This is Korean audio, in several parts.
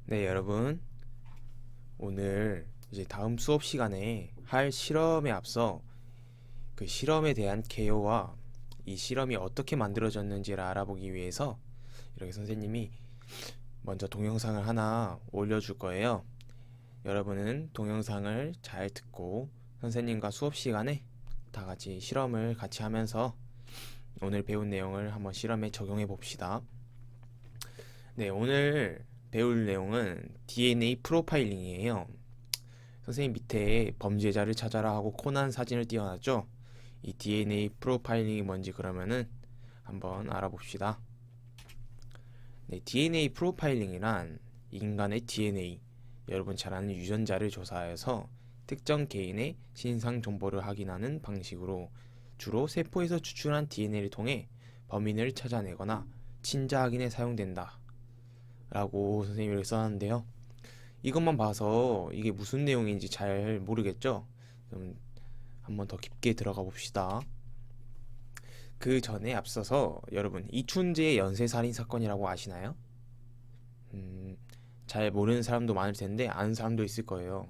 네, 여러분. 오늘 이제 다음 수업 시간에 할 실험에 앞서 그 실험에 대한 개요와 이 실험이 어떻게 만들어졌는지를 알아보기 위해서 이렇게 선생님이 먼저 동영상을 하나 올려줄 거예요. 여러분은 동영상을 잘 듣고 선생님과 수업 시간에 다 같이 실험을 같이 하면서 오늘 배운 내용을 한번 실험에 적용해 봅시다. 네, 오늘 배울 내용은 DNA 프로파일링이에요. 선생님 밑에 범죄자를 찾아라 하고 코난 사진을 띄워놨죠? 이 DNA 프로파일링이 뭔지 그러면은 한번 알아봅시다. 네, DNA 프로파일링이란 인간의 DNA, 여러분 잘 아는 유전자를 조사하여서 특정 개인의 신상 정보를 확인하는 방식으로 주로 세포에서 추출한 DNA를 통해 범인을 찾아내거나 친자 확인에 사용된다 라고 선생님이 이렇게 써놨는데요. 이것만 봐서 이게 무슨 내용인지 잘 모르겠죠? 그럼 한번 더 깊게 들어가 봅시다. 그 전에 앞서서 여러분 이춘재의 연쇄살인 사건이라고 아시나요? 잘 모르는 사람도 많을 텐데 아는 사람도 있을 거예요.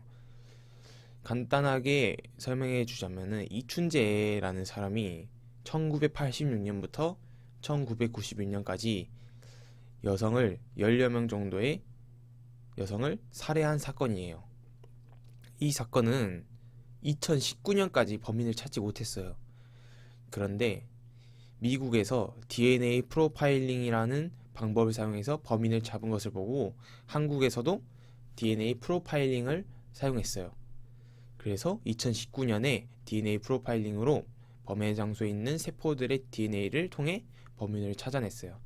간단하게 설명해 주자면은 이춘재라는 사람이 1986년부터 1996년까지 여성을 10여 명 정도의 여성을 살해한 사건이에요. 이 사건은 2019년까지 범인을 찾지 못했어요. 그런데 미국에서 DNA 프로파일링이라는 방법을 사용해서 범인을 잡은 것을 보고 한국에서도 DNA 프로파일링을 사용했어요. 그래서 2019년에 DNA 프로파일링으로 범행 장소에 있는 세포들의 DNA를 통해 범인을 찾아냈어요.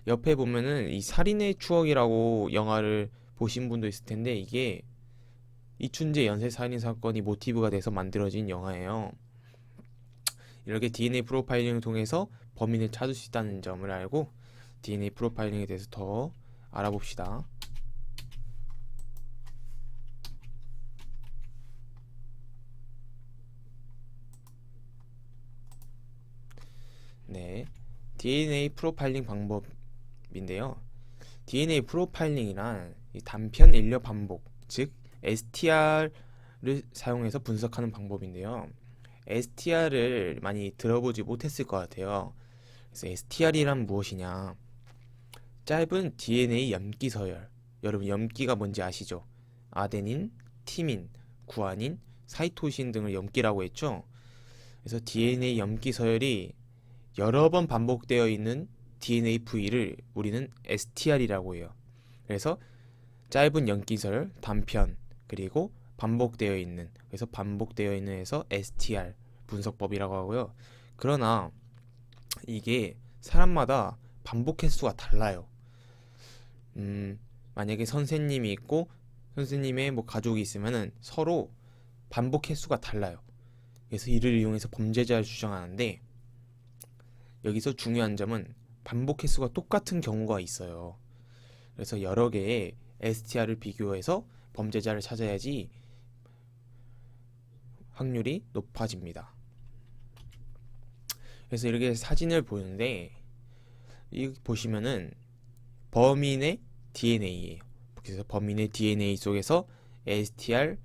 옆에 보면은 이 살인의 추억이라고 영화를 보신 분도 있을 텐데 이게 이춘재 연쇄살인 사건이 모티브가 돼서 만들어진 영화예요. 이렇게 DNA 프로파일링을 통해서 범인을 찾을 수 있다는 점을 알고 DNA 프로파일링에 대해서 더 알아봅시다. 네, DNA 프로파일링 방법인데요. DNA 프로파일링이란 단편 일렬 반복, 즉 STR을 사용해서 분석하는 방법인데요. STR을 많이 들어보지 못했을 것 같아요. 그래서 STR이란 무엇이냐? 짧은 DNA 염기 서열. 여러분 염기가 뭔지 아시죠? 아데닌, 티민, 구아닌, 사이토신 등을 염기라고 했죠. 그래서 DNA 염기 서열이 여러 번 반복되어 있는 DNA 부위를 우리는 STR이라고 해요. 그래서 짧은 염기서열, 단편, 그리고 반복되어 있는, 그래서 반복되어 있는에서 STR 분석법이라고 하고요. 그러나 이게 사람마다 반복 횟수가 달라요. 만약에 선생님이 있고 선생님의 뭐 가족이 있으면은 서로 반복 횟수가 달라요. 그래서 이를 이용해서 범죄자를 추정하는데 여기서 중요한 점은 반복 횟수가 똑같은 경우가 있어요. 그래서 여러 개의 STR을 비교해서 범죄자를 찾아야지 확률이 높아집니다. 그래서 이렇게 사진을 보는데 이 보시면은 범인의 DNA예요. 그래서 범인의 DNA 속에서 STR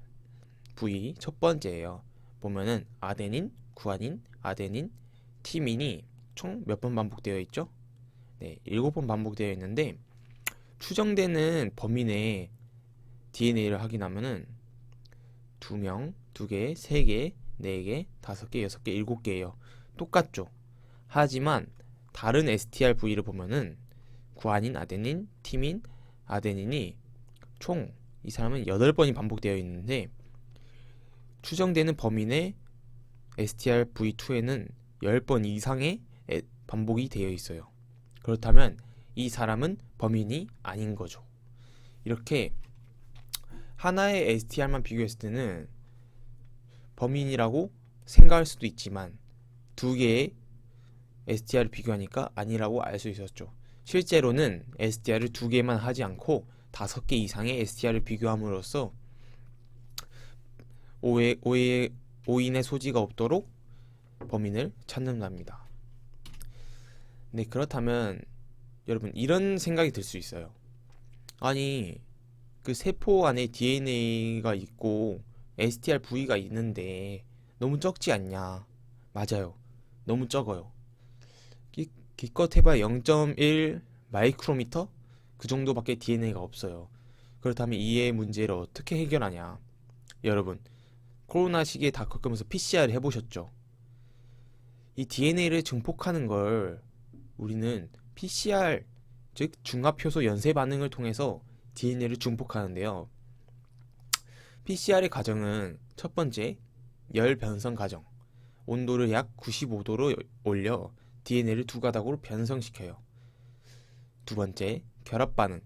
부위 첫 번째예요. 보면은 아데닌, 구아닌, 아데닌, 티민이 총 몇 번 반복되어 있죠? 네, 7번 반복되어 있는데 추정되는 범인의 DNA를 확인하면은 2명, 2개, 3개, 4개, 5개, 6개, 7개예요. 똑같죠? 하지만 다른 STR 부위를 보면은 구아닌, 아데닌, 티민, 아데닌이 총 이 사람은 8번이 반복되어 있는데 추정되는 범인의 STR V2에는 10번 이상의 반복이 되어 있어요. 그렇다면 이 사람은 범인이 아닌 거죠. 이렇게 하나의 STR만 비교했을 때는 범인이라고 생각할 수도 있지만 2개의 STR을 비교하니까 아니라고 알 수 있었죠. 실제로는 STR을 2개만 하지 않고 5개 이상의 STR을 비교함으로써 오인의 소지가 없도록 범인을 찾는답니다. 네, 그렇다면 여러분 이런 생각이 들 수 있어요. 아니 그 세포 안에 DNA가 있고 STR 부위가 있는데 너무 적지 않냐? 맞아요. 너무 적어요. 기껏 해봐야 0.1 마이크로미터? 그 정도밖에 DNA가 없어요. 그렇다면 이의 문제를 어떻게 해결하냐? 여러분, 코로나 시기에 다 겪으면서 PCR 해보셨죠? 이 DNA를 증폭하는 걸 우리는 PCR, 즉 중합효소 연쇄 반응을 통해서 DNA를 증폭하는데요. PCR의 과정은 첫 번째, 열 변성 과정. 온도를 약 95도로 올려 DNA를 두 가닥으로 변성시켜요. 두 번째, 결합 반응.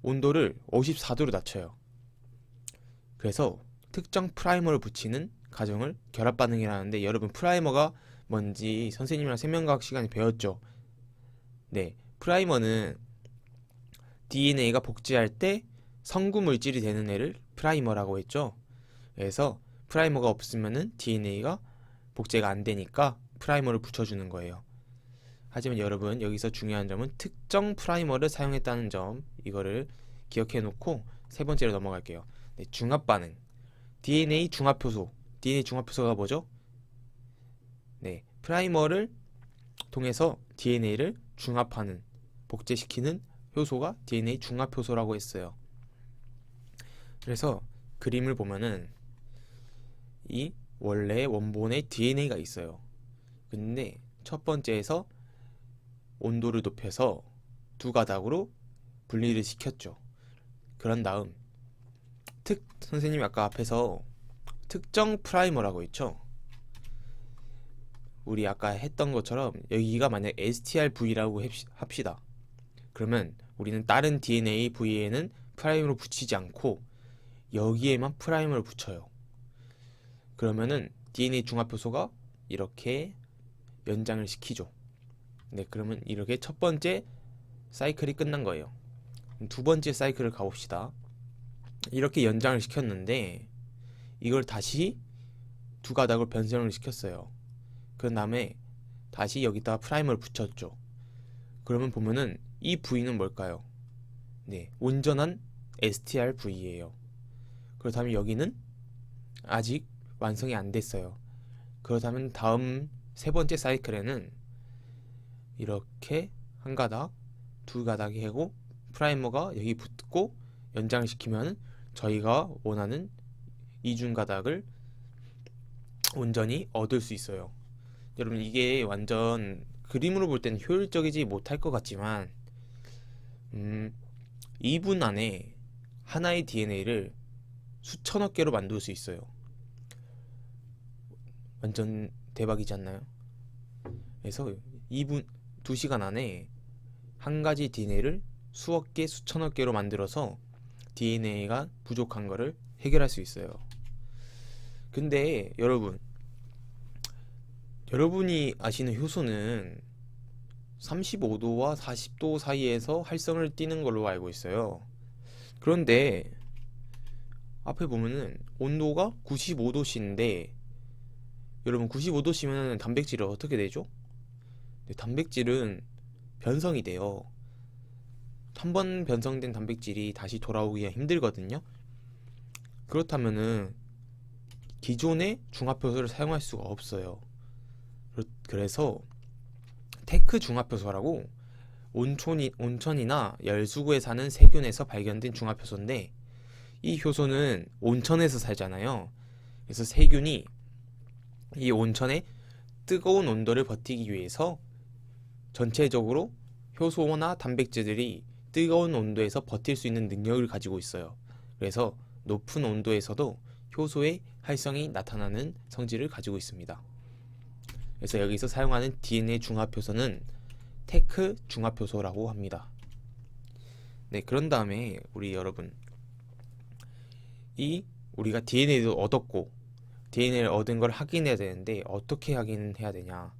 온도를 54도로 낮춰요. 그래서 특정 프라이머를 붙이는 과정을 결합 반응이라는데, 여러분 프라이머가 뭔지 선생님이랑 생명과학 시간에 배웠죠? 네, 프라이머는 DNA가 복제할 때 성구 물질이 되는 애를 프라이머라고 했죠. 그래서 프라이머가 없으면은 DNA가 복제가 안 되니까 프라이머를 붙여주는 거예요. 하지만 여러분, 여기서 중요한 점은 특정 프라이머를 사용했다는 점, 이거를 기억해 놓고 세 번째로 넘어갈게요. 네, 중합 반응. DNA 중합효소. DNA 중합효소가 뭐죠? 네, 프라이머를 통해서 DNA를 중합하는, 복제시키는 효소가 DNA 중합효소라고 했어요. 그래서 그림을 보면은 이 원래 원본의 DNA가 있어요. 근데 첫 번째에서 온도를 높여서 두 가닥으로 분리를 시켰죠. 그런 다음 선생님이 아까 앞에서 특정 프라이머라고 했죠. 우리 아까 했던 것처럼 여기가 만약 STRV라고 합시다. 그러면 우리는 다른 DNA 부위에는 프라이머를 붙이지 않고 여기에만 프라이머를 붙여요. 그러면은 DNA 중합효소가 이렇게 연장을 시키죠. 네, 그러면 이렇게 첫 번째 사이클이 끝난 거예요. 두 번째 사이클을 가봅시다. 이렇게 연장을 시켰는데 이걸 다시 두 가닥을 변성을 시켰어요. 그 다음에 다시 여기다 프라이머를 붙였죠. 그러면 보면은 이 부위는 뭘까요? 네, 온전한 STR 부위예요. 그렇다면 여기는 아직 완성이 안 됐어요. 그렇다면 다음 세 번째 사이클에는 이렇게 한 가닥, 두 가닥이 하고 프라이머가 여기 붙고 연장을 시키면 저희가 원하는 이중 가닥을 온전히 얻을 수 있어요. 여러분, 이게 완전 그림으로 볼 때는 효율적이지 못할 것 같지만 2분 안에 하나의 DNA를 수천억 개로 만들 수 있어요. 완전 대박이지 않나요? 그래서 2시간 안에 한 가지 DNA를 수억 개, 수천억 개로 만들어서 DNA가 부족한 거를 해결할 수 있어요. 근데 여러분이 아시는 효소는 35도와 40도 사이에서 활성을 띠는 걸로 알고 있어요. 그런데 앞에 보면은 온도가 95도씨인데 여러분, 95도씨면 단백질은 어떻게 되죠? 네, 단백질은 변성이 돼요. 한 번 변성된 단백질이 다시 돌아오기가 힘들거든요. 그렇다면은 기존의 중합효소를 사용할 수가 없어요. 그래서 테크 중합효소라고 온천이나 열수구에 사는 세균에서 발견된 중합효소인데, 이 효소는 온천에서 살잖아요. 그래서 세균이 이 온천의 뜨거운 온도를 버티기 위해서 전체적으로 효소나 단백질들이 뜨거운 온도에서 버틸 수 있는 능력을 가지고 있어요. 그래서 높은 온도에서도 효소의 활성이 나타나는 성질을 가지고 있습니다. 그래서 여기서 사용하는 DNA 중합효소는 테크 중합효소라고 합니다. 네, 그런 다음에 여러분, 우리가 DNA도 얻었고 DNA를 얻은 걸 확인해야 되는데 어떻게 확인해야 되냐?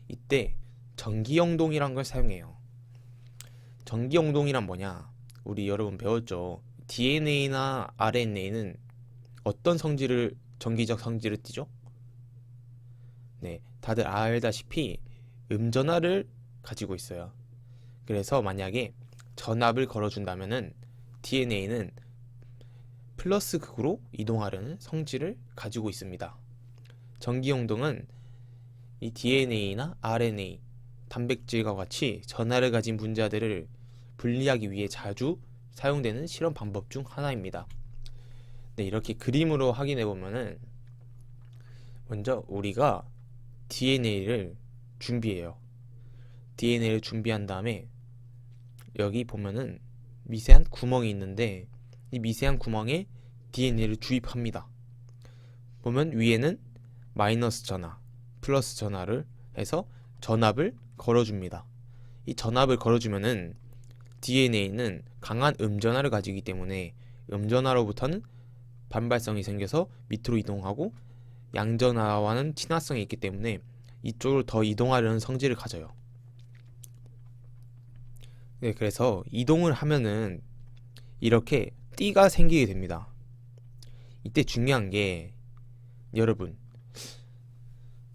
이때 전기영동이란 걸 사용해요. 전기영동이란 뭐냐? 우리 여러분 배웠죠? DNA나 RNA는 어떤 전기적 성질을 띠죠? 네, 다들 알다시피 음전하를 가지고 있어요. 그래서 만약에 전압을 걸어준다면은 DNA는 플러스 극으로 이동하려는 성질을 가지고 있습니다. 전기용동은 이 DNA나 RNA, 단백질과 같이 전하를 가진 분자들을 분리하기 위해 자주 사용되는 실험 방법 중 하나입니다. 네, 이렇게 그림으로 확인해 보면은 먼저 우리가 DNA를 준비해요. DNA를 준비한 다음에 여기 보면은 미세한 구멍이 있는데 이 미세한 구멍에 DNA를 주입합니다. 보면 위에는 마이너스 전하, 플러스 전하를 해서 전압을 걸어줍니다. 이 전압을 걸어주면은 DNA는 강한 음전하를 가지기 때문에 음전하로부터는 반발성이 생겨서 밑으로 이동하고 양전하와는 친화성이 있기 때문에 이쪽으로 더 이동하려는 성질을 가져요. 네, 그래서 이동을 하면은 이렇게 띠가 생기게 됩니다. 이때 중요한 게 여러분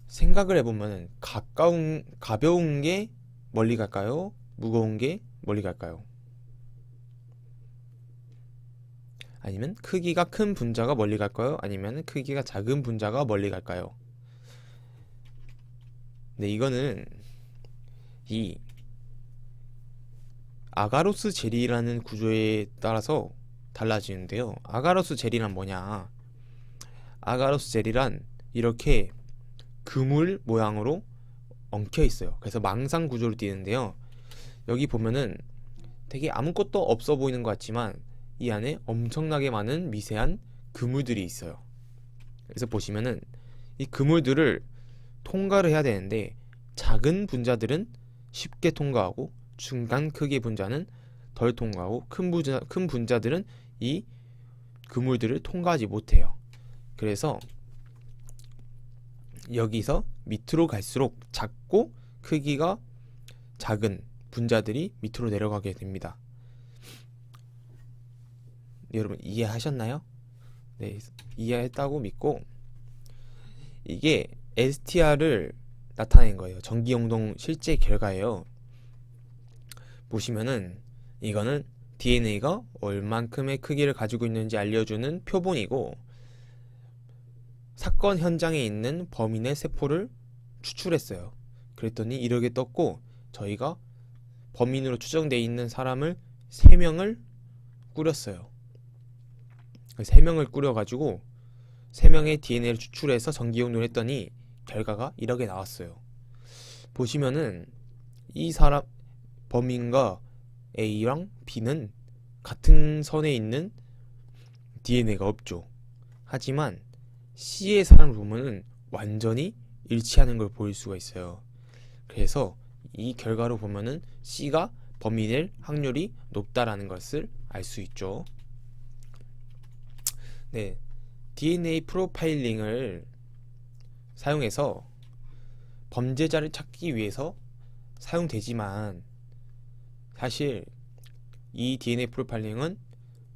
생각을 해보면 가벼운 게 멀리 갈까요? 무거운 게 멀리 갈까요? 아니면 크기가 큰 분자가 멀리 갈까요? 아니면 크기가 작은 분자가 멀리 갈까요? 네, 이거는 이 아가로스 젤이라는 구조에 따라서 달라지는데요. 아가로스 젤이란 뭐냐? 아가로스 젤이란 이렇게 그물 모양으로 엉켜 있어요. 그래서 망상 구조로 띄는데요. 여기 보면은 되게 아무것도 없어 보이는 것 같지만 이 안에 엄청나게 많은 미세한 그물들이 있어요. 그래서 보시면은 이 그물들을 통과를 해야 되는데 작은 분자들은 쉽게 통과하고 중간 크기 분자는 덜 통과하고 큰 분자들은 이 그물들을 통과하지 못해요. 그래서 여기서 밑으로 갈수록 작고 크기가 작은 분자들이 밑으로 내려가게 됩니다. 여러분 이해하셨나요? 네, 이해했다고 믿고 이게 STR을 나타낸 거예요. 전기용동 실제 결과예요. 보시면은 이거는 DNA가 얼만큼의 크기를 가지고 있는지 알려주는 표본이고 사건 현장에 있는 범인의 세포를 추출했어요. 그랬더니 이렇게 떴고 저희가 범인으로 추정되어 있는 사람을 3명을 꾸렸어요. 3명을 꾸려가지고 3명의 DNA를 추출해서 전기용동을 했더니 결과가 이렇게 나왔어요. 보시면은 이 사람 범인과 A랑 B는 같은 선에 있는 DNA가 없죠. 하지만 C의 사람을 보면은 완전히 일치하는 걸 볼 수가 있어요. 그래서 이 결과로 보면은 C가 범인일 확률이 높다라는 것을 알 수 있죠. 네, DNA 프로파일링을 사용해서 범죄자를 찾기 위해서 사용되지만 사실 이 DNA 프로파일링은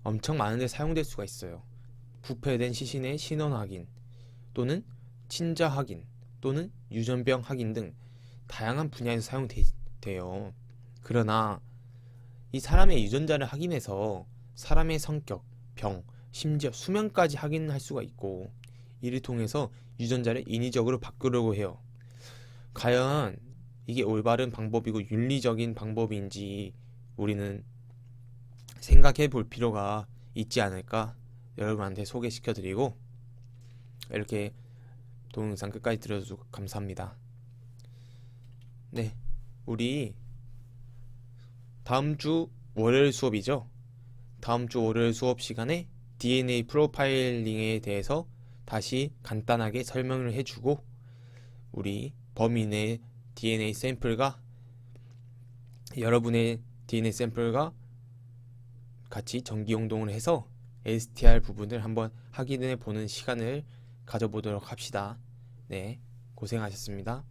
엄청 많은 데 사용될 수가 있어요. 부패된 시신의 신원 확인 또는 친자 확인 또는 유전병 확인 등 다양한 분야에서 사용돼요. 그러나 이 사람의 유전자를 확인해서 사람의 성격, 병, 심지어 수명까지 확인할 수가 있고 이를 통해서 유전자를 인위적으로 바꾸려고 해요. 과연 이게 올바른 방법이고 윤리적인 방법인지 우리는 생각해 볼 필요가 있지 않을까 여러분한테 소개시켜 드리고 이렇게 동영상 끝까지 들어주셔서 감사합니다. 네, 우리 다음 주 월요일 수업이죠. 다음 주 월요일 수업 시간에 DNA 프로파일링에 대해서 다시 간단하게 설명을 해주고 우리 범인의 DNA 샘플과 여러분의 DNA 샘플과 같이 전기용동을 해서 STR 부분을 한번 확인해 보는 시간을 가져보도록 합시다. 네, 고생하셨습니다.